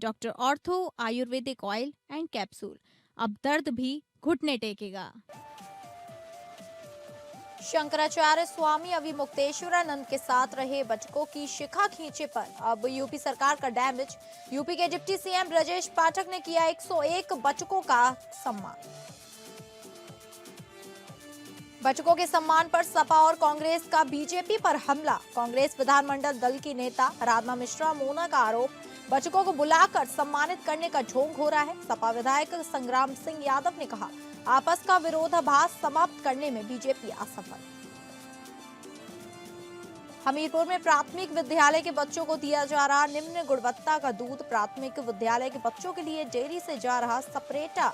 Doctor ortho Ayurvedic oil and capsule. अब दर्द भी घुटने टेकेगा। शंकराचार्य स्वामी अविमुक्तेश्वरानंद के साथ रहे बचकों की शिखा खींचे पर अब यूपी सरकार का डैमेज। यूपी के डिप्टी सीएम ब्रजेश पाठक ने किया 101 बचकों का सम्मान। बचकों के सम्मान पर सपा और कांग्रेस का बीजेपी पर हमला। कांग्रेस विधानमंडल दल की नेता आराधना मिश्रा मोना का आरोप, बचकों को बुलाकर सम्मानित करने का ढोंग हो रहा है। सपा विधायक संग्राम सिंह यादव ने कहा, आपस का विरोधाभास समाप्त करने में बीजेपी असफल। हमीरपुर में प्राथमिक विद्यालय के बच्चों को दिया जा रहा निम्न गुणवत्ता का दूध। प्राथमिक विद्यालय के बच्चों के लिए डेयरी से जा रहा सपरेटा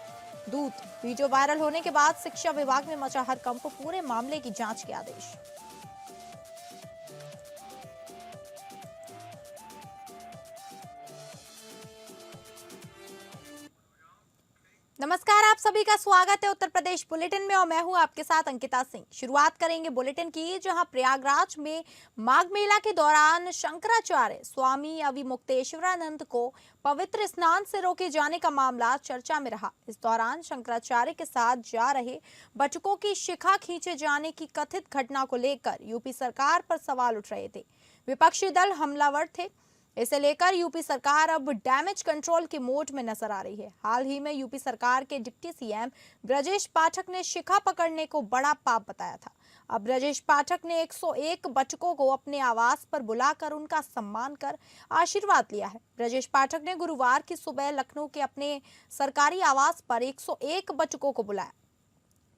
दूध। वीडियो वायरल होने के बाद शिक्षा विभाग में मचा हड़कंप। पूरे मामले की जांच के आदेश। नमस्कार, आप सभी का स्वागत है उत्तर प्रदेश बुलेटिन में और मैं हूं आपके साथ अंकिता सिंह। शुरुआत करेंगे बुलेटिन की, जहां प्रयागराज में माघ मेला के दौरान शंकराचार्य स्वामी अविमुक्तेश्वरानंद को पवित्र स्नान से रोके जाने का मामला चर्चा में रहा। इस दौरान शंकराचार्य के साथ जा रहे बचकों की शिखा खींचे जाने की कथित घटना को लेकर यूपी सरकार पर सवाल उठ रहे थे। विपक्षी दल हमलावर थे। इसे लेकर यूपी सरकार अब डैमेज कंट्रोल के मोड में नजर आ रही है। हाल ही में यूपी सरकार के डिप्टी सीएम ब्रजेश पाठक ने शिखा पकड़ने को बड़ा पाप बताया था। अब ब्रजेश पाठक ने 101 बचकों को अपने आवास पर बुलाकर उनका सम्मान कर आशीर्वाद लिया है। ब्रजेश पाठक ने गुरुवार की सुबह लखनऊ के अपने सरकारी आवास पर 101 बचकों को बुलाया।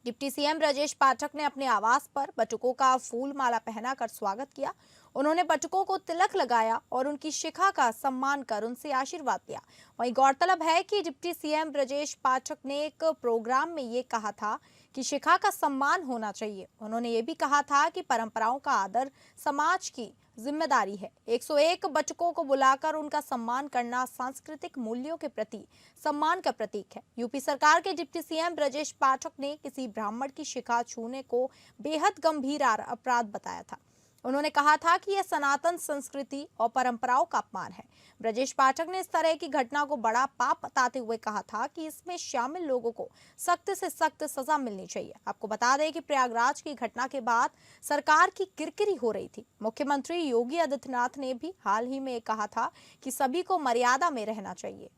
डिप्टी सीएम ब्रजेश पाठक ने अपने आवास पर बटुकों का फूल माला पहनाकर स्वागत किया। उन्होंने बटुकों को तिलक लगाया और उनकी शिखा का सम्मान कर उनसे आशीर्वाद लिया। वहीं गौरतलब है कि डिप्टी सीएम ब्रजेश पाठक ने एक प्रोग्राम में ये कहा था कि शिखा का सम्मान होना चाहिए। उन्होंने ये भी कहा था कि परंपराओं का आदर समाज की जिम्मेदारी है। 101 बचकों को बुलाकर उनका सम्मान करना सांस्कृतिक मूल्यों के प्रति सम्मान का प्रतीक है। यूपी सरकार के डिप्टी सीएम ब्रजेश पाठक ने किसी ब्राह्मण की शिखा छूने को बेहद गंभीर अपराध बताया था। उन्होंने कहा था कि यह सनातन संस्कृति और परंपराओं का अपमान है। ब्रजेश पाठक ने इस तरह की घटना को बड़ा पाप बताते हुए कहा था कि इसमें शामिल लोगों को सख्त से सख्त सजा मिलनी चाहिए। आपको बता दें कि प्रयागराज की घटना के बाद सरकार की किरकिरी हो रही थी। मुख्यमंत्री योगी आदित्यनाथ ने भी हाल ही में कहा था कि सभी को मर्यादा में रहना चाहिए।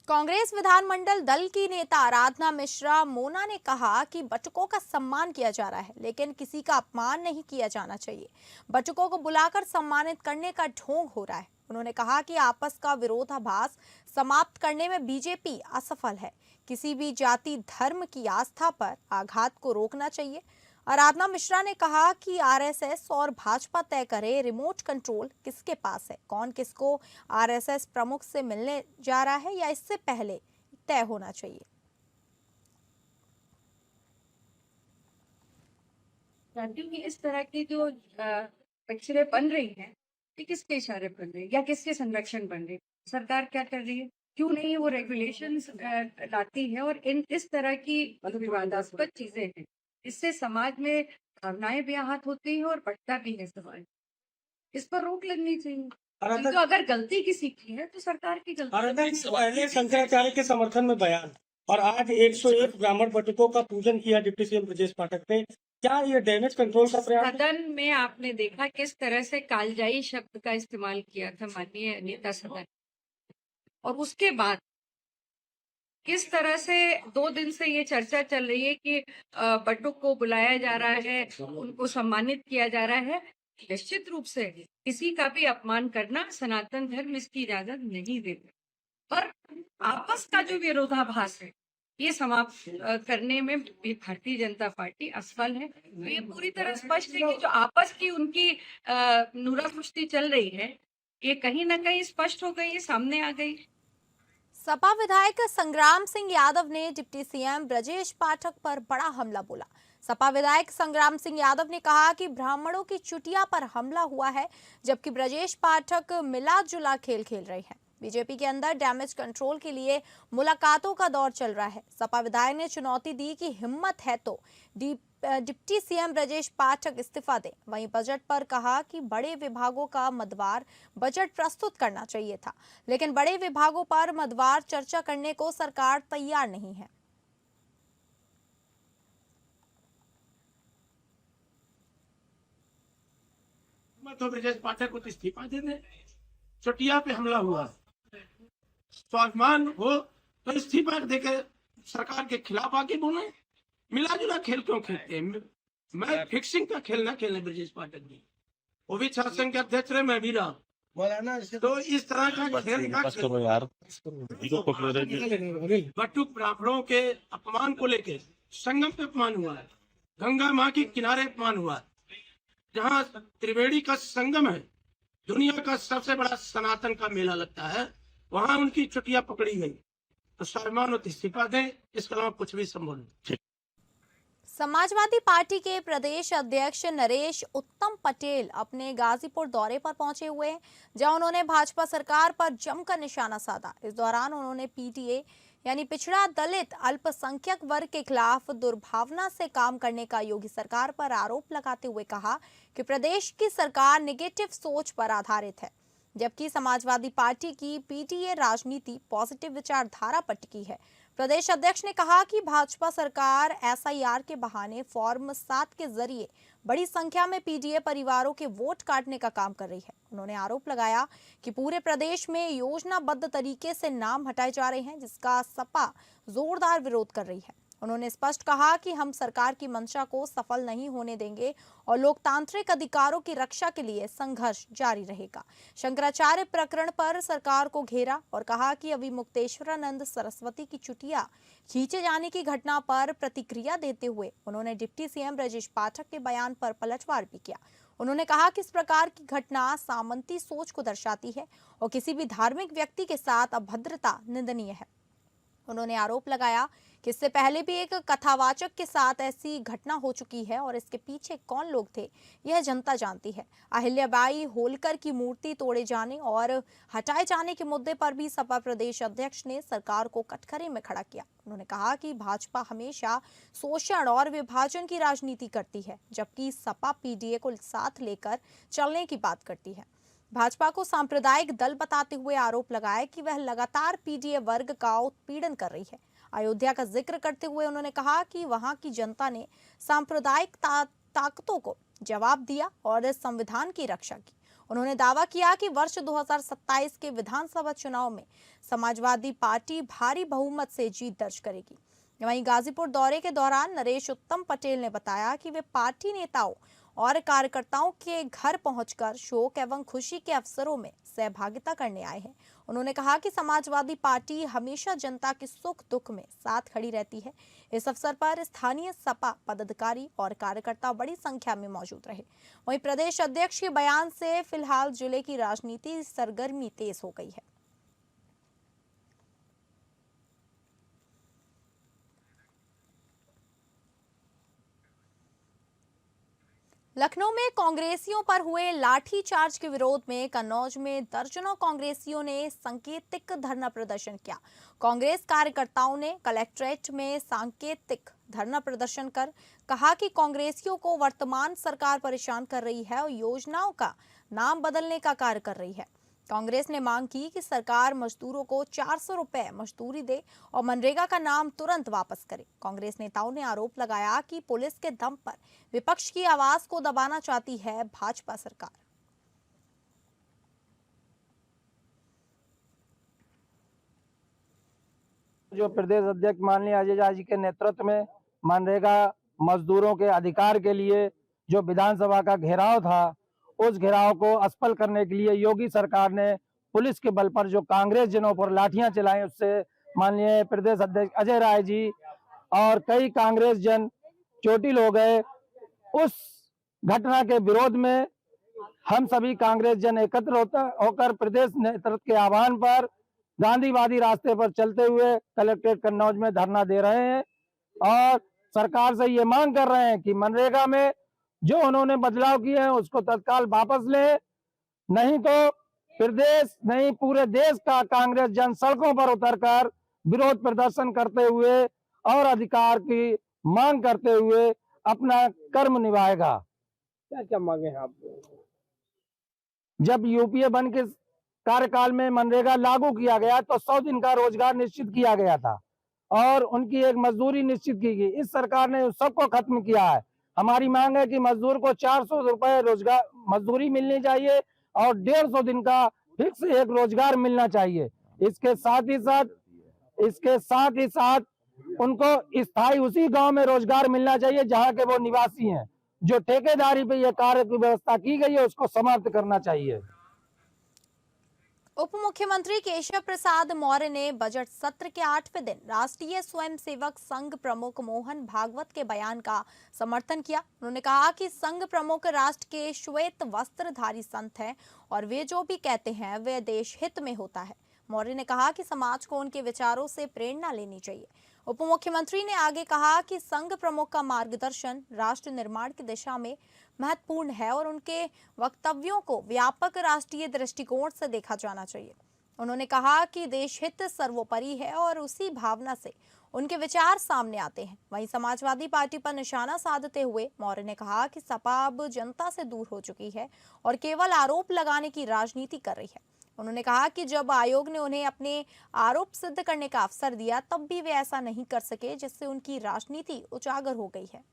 कांग्रेस विधानमंडल दल की नेता आराधना मिश्रा मोना ने कहा कि बचकों का सम्मान किया जा रहा है, लेकिन किसी का अपमान नहीं किया जाना चाहिए। बचकों को बुलाकर सम्मानित करने का ढोंग हो रहा है। उन्होंने कहा कि आपस का विरोधाभास समाप्त करने में बीजेपी असफल है। किसी भी जाति धर्म की आस्था पर आघात को रोकना चाहिए। आराधना मिश्रा ने कहा कि आरएसएस और भाजपा तय करे रिमोट कंट्रोल किसके पास है, कौन किसको आरएसएस प्रमुख से मिलने जा रहा है या इससे पहले तय होना चाहिए। क्योंकि इस तरह की जो पिक्चरें बन रही हैं, ये किसके इशारे बन रही है या किसके संरक्षण बन रही है? सरकार क्या कर रही है? क्यों नहीं वो रेगुलेशंस लाती है? और इस तरह की विवादास्पद चीजें हैं, इससे समाज में भावनाएं भी आहत होती हैं और बढ़ता भी है समाज। इस पर रोक लगनी चाहिए। तो अगर गलती किसी की है तो सरकार की गलती। पहले शंकराचार्य के समर्थन में बयान और आज 101 ब्राह्मण बटुकों का पूजन किया डिप्टी सीएम ब्रजेश पाठक ने। क्या ये डैमेज कंट्रोल का प्रयास है? सदन में आपने देखा किस तरह से कालजाई शब्द का इस्तेमाल किया था माननीय नेता सदन, और उसके बाद किस तरह से 2 दिन से ये चर्चा चल रही है कि बटुक को बुलाया जा रहा है, उनको सम्मानित किया जा रहा है। निश्चित रूप से किसी का भी अपमान करना सनातन धर्म इसकी इजाजत नहीं देता। पर आपस का जो विरोधाभास है, ये समाप्त करने में भी भारतीय जनता पार्टी असफल है। तो ये पूरी तरह स्पष्ट है कि जो आपस की उनकी नूरा कुश्ती चल रही है, ये कहीं ना कहीं स्पष्ट हो गई है, सामने आ गई। सपा विधायक संग्राम सिंह यादव ने डिप्टी सीएम ब्रजेश पाठक पर बड़ा हमला बोला। सपा विधायक संग्राम सिंह यादव ने कहा कि ब्राह्मणों की चुटिया पर हमला हुआ है, जबकि ब्रजेश पाठक मिला जुला खेल खेल रहे हैं। बीजेपी के अंदर डैमेज कंट्रोल के लिए मुलाकातों का दौर चल रहा है। सपा विधायक ने चुनौती दी कि हिम्मत है तो डिप्टी सीएम ब्रजेश पाठक इस्तीफा दें। वहीं बजट पर कहा कि बड़े विभागों का मदवार बजट प्रस्तुत करना चाहिए था, लेकिन बड़े विभागों पर मदवार चर्चा करने को सरकार तैयार नहीं है। तो ब्रजेश पाठक को इस्तीफा दे दे। चुटिया पे हमला हुआ, स्वाभिमान हो तो इस्तीफा देकर सरकार के खिलाफ आके बोले। मिला जुला खेल क्यों खेलते हैं? मैं फिक्सिंग का खेल ना खेलने ब्रजेश पाठक जी, वो भी छात्र संघ के अध्यक्ष रहे, मैं भी रहा। तो इस तरह का खेल ना बटुक ब्राह्मणों के अपमान को लेकर संगम पे अपमान हुआ है, गंगा माँ के किनारे अपमान हुआ, जहाँ त्रिवेणी का संगम है, दुनिया का सबसे बड़ा सनातन का मेला लगता है, वहां उनकी चुटिया पकड़ी गई। तो स्वाभिमान और इस्तीफा दें, इसके अलावा कुछ भी संभव नहीं। समाजवादी पार्टी के प्रदेश अध्यक्ष नरेश उत्तम पटेल अपने गाजीपुर दौरे पर पहुंचे हुए हैं, जहां उन्होंने भाजपा सरकार पर जमकर निशाना साधा। इस दौरान उन्होंने पीटीए यानी पिछड़ा दलित अल्पसंख्यक वर्ग के खिलाफ दुर्भावना से काम करने का योगी सरकार पर आरोप लगाते हुए कहा कि प्रदेश की सरकार नेगेटिव सोच पर आधारित है, जबकि समाजवादी पार्टी की पीटीए राजनीति पॉजिटिव विचारधारा पर टिकी है। प्रदेश अध्यक्ष ने कहा कि भाजपा सरकार एसआईआर के बहाने फॉर्म 7 के जरिए बड़ी संख्या में पीडीए परिवारों के वोट काटने का काम कर रही है। उन्होंने आरोप लगाया कि पूरे प्रदेश में योजनाबद्ध तरीके से नाम हटाए जा रहे हैं, जिसका सपा जोरदार विरोध कर रही है। उन्होंने स्पष्ट कहा कि हम सरकार की मंशा को सफल नहीं होने देंगे और लोकतांत्रिक अधिकारों की रक्षा के लिए संघर्ष जारी रहेगा। शंकराचार्य प्रकरण पर सरकार को घेरा और कहा कि अविमुक्तेश्वरानंद सरस्वती की चुटिया खींचे जाने की घटना पर प्रतिक्रिया देते हुए उन्होंने डिप्टी सीएम ब्रजेश पाठक के बयान पर पलटवार भी किया। उन्होंने कहा कि इस प्रकार की घटना सामंती सोच को दर्शाती है और किसी भी धार्मिक व्यक्ति के साथ अभद्रता निंदनीय है। उन्होंने आरोप लगाया कि इससे पहले भी एक कथावाचक के साथ ऐसी घटना हो चुकी है और इसके पीछे कौन लोग थे यह जनता जानती है। अहिल्याबाई होलकर की मूर्ति तोड़े जाने और हटाए जाने के मुद्दे पर भी सपा प्रदेश अध्यक्ष ने सरकार को कटघरे में खड़ा किया। उन्होंने कहा कि भाजपा हमेशा शोषण और विभाजन की राजनीति करती है, जबकि सपा पीडीए को साथ लेकर चलने की बात करती है। भाजपा को सांप्रदायिक दल बताते हुए आरोप लगाया कि वह लगातार पीडीए वर्ग का उत्पीड़न कर रही है। अयोध्या का जिक्र करते हुए उन्होंने कहा कि वहां की जनता ने सांप्रदायिक ताकतों को जवाब दिया और संविधान की रक्षा की। उन्होंने दावा किया कि वर्ष 2027 के विधानसभा चुनाव में समाजवादी पार्टी भारी बहुमत से जीत दर्ज करेगी। वहीं गाजीपुर दौरे के दौरान नरेश उत्तम पटेल ने बताया कि वे पार्टी नेताओं और कार्यकर्ताओं के घर पहुंचकर शोक एवं खुशी के अवसरों में सहभागिता करने आए हैं। उन्होंने कहा कि समाजवादी पार्टी हमेशा जनता के सुख दुख में साथ खड़ी रहती है। इस अवसर पर स्थानीय सपा पदाधिकारी और कार्यकर्ता बड़ी संख्या में मौजूद रहे। वहीं प्रदेश अध्यक्ष के बयान से फिलहाल जिले की राजनीति सरगर्मी तेज हो गई है। लखनऊ में कांग्रेसियों पर हुए लाठीचार्ज के विरोध में कन्नौज में दर्जनों कांग्रेसियों ने सांकेतिक धरना प्रदर्शन किया। कांग्रेस कार्यकर्ताओं ने कलेक्ट्रेट में सांकेतिक धरना प्रदर्शन कर कहा कि कांग्रेसियों को वर्तमान सरकार परेशान कर रही है और योजनाओं का नाम बदलने का कार्य कर रही है। कांग्रेस ने मांग की कि सरकार मजदूरों को 400 रुपए मजदूरी दे और मनरेगा का नाम तुरंत वापस करे। कांग्रेस नेताओं ने आरोप लगाया कि पुलिस के दम पर विपक्ष की आवाज को दबाना चाहती है भाजपा सरकार। जो प्रदेश अध्यक्ष माननीय अजय झा जी के नेतृत्व में मनरेगा मजदूरों के अधिकार के लिए जो विधानसभा का घेराव था, उस घेराव को असफल करने के लिए योगी सरकार ने पुलिस के बल पर जो कांग्रेस जनों पर लाठियां चलाई, उससे माननीय प्रदेश अध्यक्ष अजय राय जी और कई कांग्रेस जन चोटिल हो गए। उस घटना के विरोध में हम सभी कांग्रेस जन एकत्र होकर प्रदेश नेतृत्व के आह्वान पर गांधीवादी रास्ते पर चलते हुए कलेक्ट्रेट कन्नौज में धरना दे रहे हैं और सरकार से ये मांग कर रहे हैं कि मनरेगा में जो उन्होंने बदलाव किए हैं उसको तत्काल वापस ले, नहीं तो प्रदेश नहीं पूरे देश का कांग्रेस जन सड़कों पर उतरकर विरोध प्रदर्शन करते हुए और अधिकार की मांग करते हुए अपना कर्म निभाएगा। क्या क्या मांगे हैं आप? जब यूपीए बन के कार्यकाल में मनरेगा लागू किया गया तो 100 दिन का रोजगार निश्चित किया गया था और उनकी एक मजदूरी निश्चित की गई। इस सरकार ने उस सबको खत्म किया है। हमारी मांग है कि मजदूर को 400 रुपए रोजगार मजदूरी मिलनी चाहिए और 150 दिन का फिक्स एक रोजगार मिलना चाहिए। इसके साथ ही साथ उनको स्थायी उसी गांव में रोजगार मिलना चाहिए जहां के वो निवासी हैं। जो ठेकेदारी पे ये कार्य की व्यवस्था की गई है उसको समाप्त करना चाहिए। उप मुख्यमंत्री केशव प्रसाद मौर्य ने बजट सत्र के 8वें दिन राष्ट्रीय स्वयंसेवक संघ प्रमुख मोहन भागवत के बयान का समर्थन किया। उन्होंने कहा कि संघ प्रमुख राष्ट्र के श्वेत वस्त्रधारी संत हैं और वे जो भी कहते हैं वे देश हित में होता है। मौर्य ने कहा कि समाज को उनके विचारों से प्रेरणा लेनी चाहिए। उप मुख्यमंत्री ने आगे कहा कि संघ प्रमुख का मार्गदर्शन राष्ट्र निर्माण की दिशा में महत्वपूर्ण है और उनके वक्तव्यों को व्यापक राष्ट्रीय दृष्टिकोण से देखा जाना चाहिए। उन्होंने कहा कि देश हित सर्वोपरि है और उसी भावना से उनके विचार सामने आते हैं। वहीं समाजवादी पार्टी पर निशाना साधते हुए मौर्य ने कहा कि सपा अब जनता से दूर हो चुकी है और केवल आरोप लगाने की राजनीति कर रही है। उन्होंने कहा कि जब आयोग ने उन्हें अपने आरोप सिद्ध करने का अवसर दिया तब भी वे ऐसा नहीं कर सके, जिससे उनकी राजनीति उजागर हो गई है।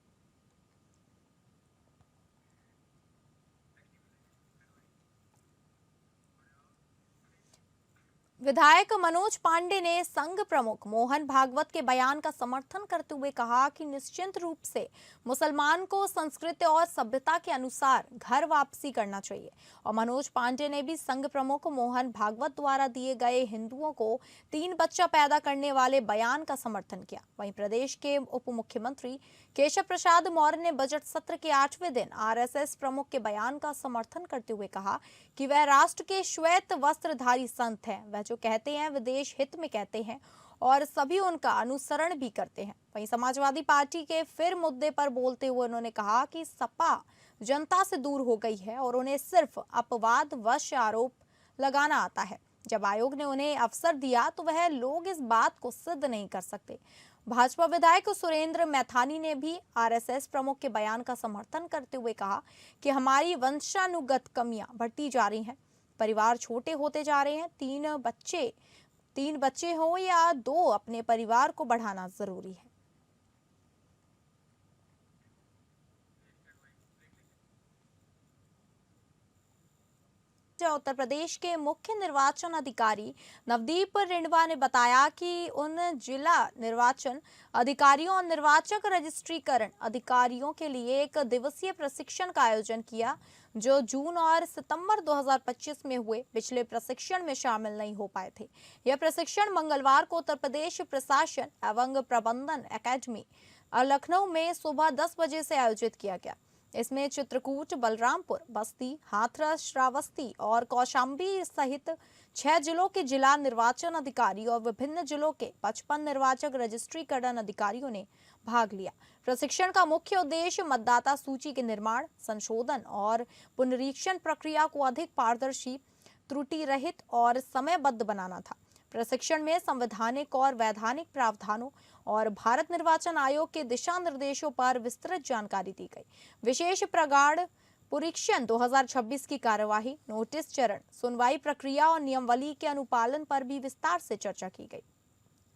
विधायक मनोज पांडे ने संघ प्रमुख मोहन भागवत के बयान का समर्थन करते हुए कहा कि निश्चित रूप से मुसलमान को संस्कृति और सभ्यता के अनुसार घर वापसी करना चाहिए। और मनोज पांडे ने भी संघ प्रमुख मोहन भागवत द्वारा दिए गए हिंदुओं को 3 बच्चा पैदा करने वाले बयान का समर्थन किया। वहीं प्रदेश के उप मुख्यमंत्री केशव प्रसाद मौर्य ने बजट सत्र के 8वें दिन आरएसएस प्रमुख के बयान का समर्थन करते हुए कहा कि वह राष्ट्र के श्वेत वस्त्रधारी संत हैं। वह जो कहते हैं वे देश हित में कहते हैं और सभी उनका अनुसरण भी करते हैं। वहीं समाजवादी पार्टी के फिर मुद्दे पर बोलते हुए उन्होंने कहा कि सपा जनता से दूर हो गई है और उन्हें सिर्फ अपवाद वश आरोप लगाना आता है। जब आयोग ने उन्हें अवसर दिया तो वह लोग इस बात को सिद्ध नहीं कर सकते। भाजपा विधायक सुरेंद्र मैथानी ने भी आरएसएस प्रमुख के बयान का समर्थन करते हुए कहा कि हमारी वंशानुगत कमियां बढ़ती जा रही हैं, परिवार छोटे होते जा रहे हैं। 3 बच्चे हो या 2, अपने परिवार को बढ़ाना जरूरी है। उत्तर प्रदेश के मुख्य निर्वाचन अधिकारी नवदीप रिंडवा ने बताया कि उन जिला निर्वाचन अधिकारियों और निर्वाचक रजिस्ट्रीकरण अधिकारियों के लिए 1 दिवसीय प्रशिक्षण का आयोजन किया जो जून और सितंबर 2025 में हुए। पिछले प्रशिक्षण में शामिल नहीं हो पाए थे। यह प्रशिक्षण मंगलवार को उत्तर प्रदेश प्रशासन एवं प्रबंधन एकेडमी लखनऊ में सुबह 10 बजे से आयोजित किया गया। इसमें चित्रकूट, बलरामपुर, बस्ती, हाथरस, श्रावस्ती और कौशाम्बी सहित 6 जिलों के जिला निर्वाचन अधिकारी और विभिन्न जिलों के 55 निर्वाचक रजिस्ट्रीकरण अधिकारियों ने भाग लिया। प्रशिक्षण का मुख्य उद्देश्य मतदाता सूची के निर्माण, संशोधन और पुनरीक्षण प्रक्रिया को अधिक पारदर्शी, त्रुटि रहित और समयबद्ध बनाना था। प्रशिक्षण में संवैधानिक और वैधानिक प्रावधानों और भारत निर्वाचन आयोग के दिशा निर्देशों पर विस्तृत जानकारी दी गई। विशेष प्रगाढ़ पुरीक्षण 2026 की कार्यवाही, नोटिस चरण, सुनवाई प्रक्रिया और नियमावली के अनुपालन पर भी विस्तार से चर्चा की गई।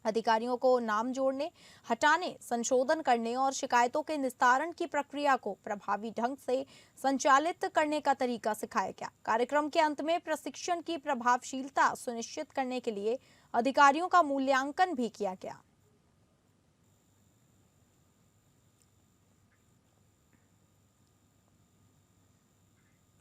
अधिकारियों को नाम जोड़ने, हटाने, संशोधन करने और शिकायतों के निस्तारण की प्रक्रिया को प्रभावी ढंग से संचालित करने का तरीका सिखाया गया। कार्यक्रम के अंत में प्रशिक्षण की प्रभावशीलता सुनिश्चित करने के लिए अधिकारियों का मूल्यांकन भी किया गया।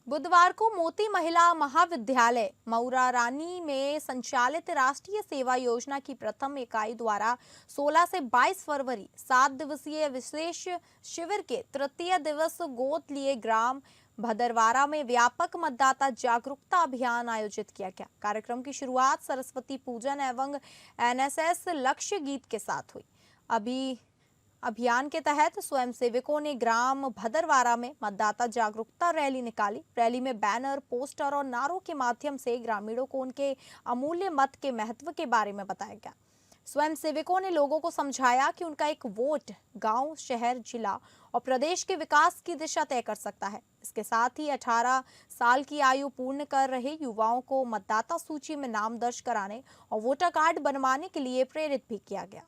बुधवार को मोती महिला महाविद्यालय मऊरारानी में संचालित राष्ट्रीय सेवा योजना की प्रथम इकाई द्वारा 16 से 22 फरवरी 7 दिवसीय विशेष शिविर के तृतीय दिवस गोद लिए ग्राम भदरवारा में व्यापक मतदाता जागरूकता अभियान आयोजित किया गया। कार्यक्रम की शुरुआत सरस्वती पूजन एवं एनएसएस लक्ष्य गीत के साथ हुई। अभियान के तहत स्वयंसेवकों ने ग्राम भदरवारा में मतदाता जागरूकता रैली निकाली। रैली में बैनर, पोस्टर और नारों के माध्यम से ग्रामीणों को उनके अमूल्य मत के महत्व के बारे में बताया गया। स्वयंसेवकों ने लोगों को समझाया कि उनका एक वोट गांव, शहर, जिला और प्रदेश के विकास की दिशा तय कर सकता है। इसके साथ ही 18 साल की आयु पूर्ण कर रहे युवाओं को मतदाता सूची में नाम दर्ज कराने और वोटर कार्ड बनवाने के लिए प्रेरित भी किया गया।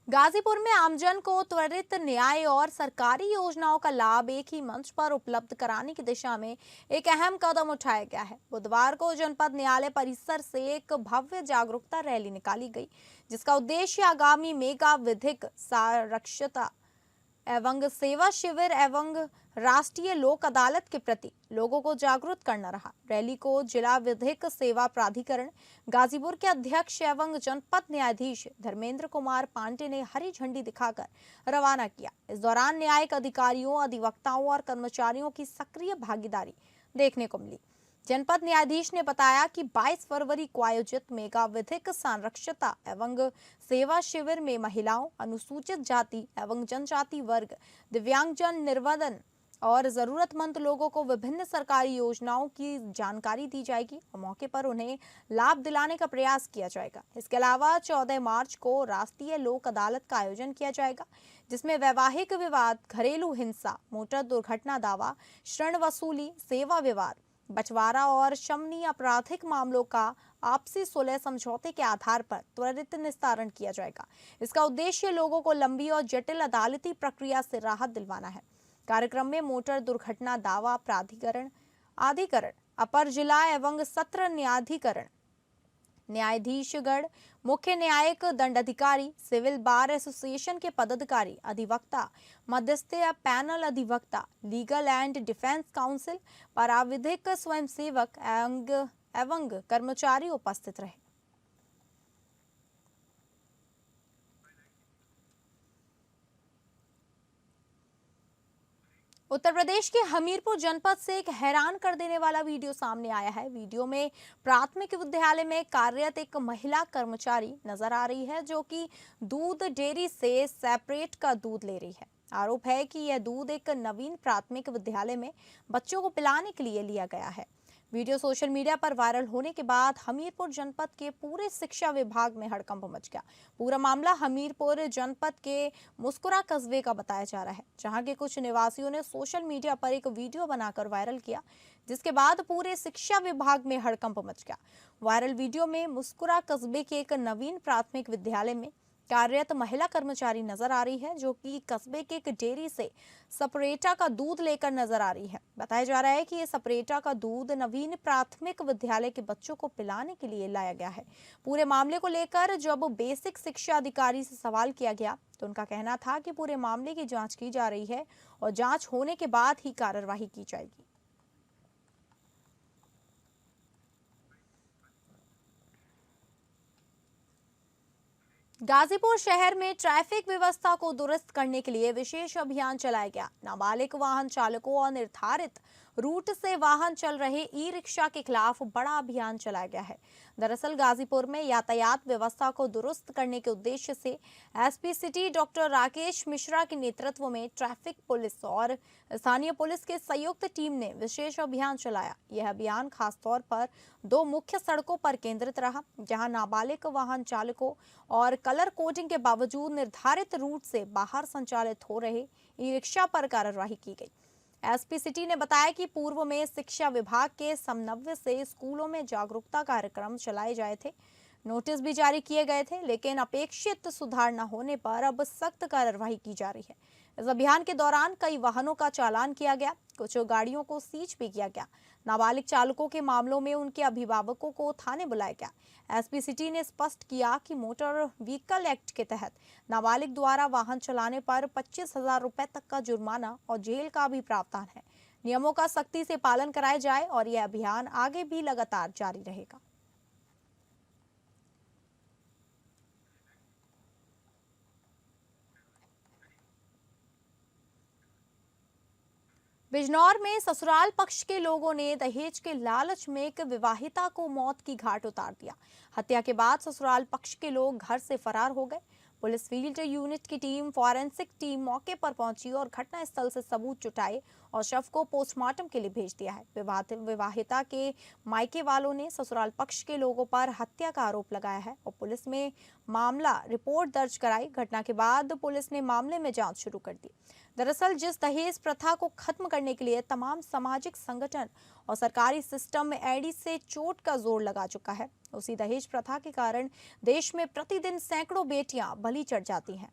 गाजीपुर में आमजन को त्वरित न्याय और सरकारी योजनाओं का लाभ एक ही मंच पर उपलब्ध कराने की दिशा में एक अहम कदम उठाया गया है। बुधवार को जनपद न्यायालय परिसर से एक भव्य जागरूकता रैली निकाली गई, जिसका उद्देश्य आगामी मेगा विधिक साक्षरता एवं सेवा शिविर एवं राष्ट्रीय लोक अदालत के प्रति लोगों को जागरूक करना रहा। रैली को जिला विधिक सेवा प्राधिकरण गाजीपुर के अध्यक्ष एवं जनपद न्यायाधीश धर्मेंद्र कुमार पांडे ने हरी झंडी दिखाकर रवाना किया। इस दौरान न्यायिक अधिकारियों, अधिवक्ताओं और कर्मचारियों की सक्रिय भागीदारी देखने को मिली। जनपद न्यायाधीश ने बताया कि 22 फरवरी को आयोजित मेगा विधिक साक्षरता एवं सेवा शिविर में महिलाओं, अनुसूचित जाति एवं जनजाति वर्ग, दिव्यांगजन, निर्धन और जरूरतमंद लोगों को विभिन्न सरकारी योजनाओं की जानकारी दी जाएगी और मौके पर उन्हें लाभ दिलाने का प्रयास किया जाएगा। इसके अलावा 14 मार्च को राष्ट्रीय लोक अदालत का आयोजन किया जाएगा, जिसमें वैवाहिक विवाद, घरेलू हिंसा, मोटर दुर्घटना दावा, ऋण वसूली, सेवा विवाद, बंटवारा और शमनी आपराधिक मामलों का आपसी सुलह समझौते के आधार पर त्वरित निस्तारण किया जाएगा। इसका उद्देश्य लोगों को लंबी और जटिल अदालती प्रक्रिया से राहत दिलवाना है। कार्यक्रम में मोटर दुर्घटना दावा प्राधिकरण अधिकरण, अपर जिला एवं सत्र न्यायाधिकरण, न्यायाधीशगण, मुख्य न्यायिक दंडाधिकारी, सिविल बार एसोसिएशन के पदाधिकारी, अधिवक्ता, मध्यस्थता पैनल अधिवक्ता, लीगल एंड डिफेंस काउंसिल, पराविधिक स्वयंसेवक एवं कर्मचारी उपस्थित रहे। उत्तर प्रदेश के हमीरपुर जनपद से एक हैरान कर देने वाला वीडियो सामने आया है। वीडियो में प्राथमिक विद्यालय में कार्यरत एक महिला कर्मचारी नजर आ रही है, जो कि दूध डेयरी से सेपरेट का दूध ले रही है। आरोप है कि यह दूध एक नवीन प्राथमिक विद्यालय में बच्चों को पिलाने के लिए लिया गया है। वीडियो सोशल मीडिया पर वायरल होने के बाद हमीरपुर जनपद के पूरे शिक्षा विभाग में हड़कंप मच गया। पूरा मामला हमीरपुर जनपद के मुस्कुरा कस्बे का बताया जा रहा है, जहां के कुछ निवासियों ने सोशल मीडिया पर एक वीडियो बनाकर वायरल किया, जिसके बाद पूरे शिक्षा विभाग में हड़कंप मच गया। वायरल वीडियो में मुस्कुरा कस्बे के एक नवीन प्राथमिक विद्यालय में कार्यरत महिला कर्मचारी नजर आ रही है, जो कि कस्बे के एक डेयरी से सपरेटा का दूध लेकर नजर आ रही है। बताया जा रहा है कि ये सपरेटा का दूध नवीन प्राथमिक विद्यालय के बच्चों को पिलाने के लिए लाया गया है। पूरे मामले को लेकर जब बेसिक शिक्षा अधिकारी से सवाल किया गया, तो उनका कहना था कि पूरे मामले की जांच की जा रही है और जांच होने के बाद ही कार्रवाई की जाएगी। गाजीपुर शहर में ट्रैफिक व्यवस्था को दुरुस्त करने के लिए विशेष अभियान चलाया गया। नाबालिग वाहन चालकों और निर्धारित रूट से वाहन चल रहे ई रिक्शा के खिलाफ बड़ा अभियान चलाया गया है। दरअसल गाजीपुर में यातायात व्यवस्था को दुरुस्त करने के उद्देश्य से SP city doctor Rakesh Mishra के नेतृत्व में ट्रैफिक पुलिस और स्थानीय पुलिस के संयुक्त टीम ने विशेष अभियान चलाया। यह अभियान खासतौर पर 2 मुख्य सड़कों पर केंद्रित रहा, जहां नाबालिग वाहन चालकों और कलर कोडिंग के बावजूद निर्धारित रूट से बाहर संचालित हो रहे ई रिक्शा पर कार्रवाई की गई। एसपी सिटी ने बताया कि पूर्व में शिक्षा विभाग के समन्वय से स्कूलों में जागरूकता कार्यक्रम चलाए जाए थे, नोटिस भी जारी किए गए थे, लेकिन अपेक्षित सुधार न होने पर अब सख्त कार्रवाई की जा रही है। इस अभियान के दौरान कई वाहनों का चालान किया गया, कुछ गाड़ियों को सीज भी किया गया। नाबालिग चालकों के मामलों में उनके अभिभावकों को थाने बुलाया गया। एसपी सिटी ने स्पष्ट किया कि मोटर व्हीकल एक्ट के तहत नाबालिग द्वारा वाहन चलाने पर 25,000 रुपए तक का जुर्माना और जेल का भी प्रावधान है। नियमों का सख्ती से पालन कराया जाए और यह अभियान आगे भी लगातार जारी रहेगा। बिजनौर में ससुराल पक्ष के लोगों ने दहेज के लालच में एक विवाहिता को मौत की घाट उतार दिया। हत्या के बाद ससुराल पक्ष के लोग घर से फरार हो गए। पुलिस फील्ड यूनिट की टीम, फॉरेंसिक टीम मौके पर पहुंची और घटनास्थल से सबूत जुटाए और शव को पोस्टमार्टम के लिए भेज दिया है। विवाहिता के मायके वालों ने ससुराल पक्ष के लोगों पर हत्या का आरोप लगाया है और पुलिस में मामला रिपोर्ट दर्ज कराई। घटना के बाद पुलिस ने मामले में जांच शुरू कर दी। दरअसल जिस दहेज प्रथा को खत्म करने के लिए तमाम सामाजिक संगठन और सरकारी सिस्टम में एड़ी से चोट का जोर लगा चुका है, उसी दहेज प्रथा के कारण देश में प्रतिदिन सैकड़ों बेटियां बलि चढ़ जाती हैं।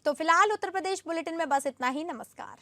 तो फिलहाल उत्तर प्रदेश बुलेटिन में बस इतना ही। नमस्कार।